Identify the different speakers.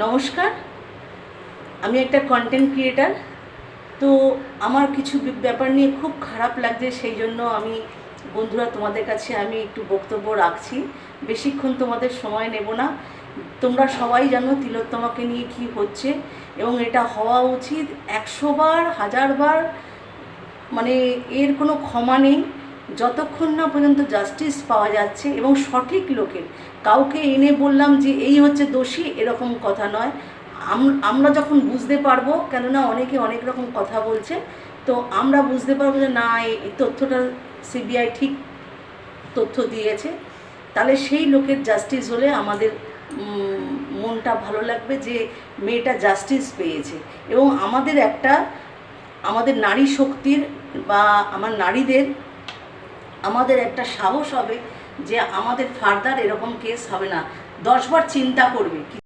Speaker 1: নমস্কার, আমি একটা কন্টেন্ট ক্রিয়েটার। তো আমার কিছু ব্যাপার নিয়ে খুব খারাপ লাগছে, সেই জন্য আমি বন্ধুরা তোমাদের কাছে আমি একটু বক্তব্য রাখছি। বেশিক্ষণ তোমাদের সময় নেব না। তোমরা সবাই জানো তিলোত্তমাকে নিয়ে কি হচ্ছে, এবং এটা হওয়া উচিত 100 বার 1000 বার, মানে এর কোনো ক্ষমা নেই যতক্ষণ না পর্যন্ত জাস্টিস পাওয়া যাচ্ছে এবং সঠিক লোকের। কাউকে এনে বললাম যে এই হচ্ছে দোষী, এরকম কথা নয়। আমরা যখন বুঝতে পারবো, কেননা অনেকে অনেক রকম কথা বলছে, তো আমরা বুঝতে পারবো যে না, এই তথ্যটা সিবিআই ঠিক তথ্য দিয়েছে, তাহলে সেই লোকের জাস্টিস হলে আমাদের মনটা ভালো লাগবে যে মেয়েটা জাস্টিস পেয়েছে। এবং আমাদের নারী শক্তির বা আমাদের একটা সাহস হবে যে আমাদের ফার্দার এরকম কেস হবে না। 10 বার চিন্তা করবে।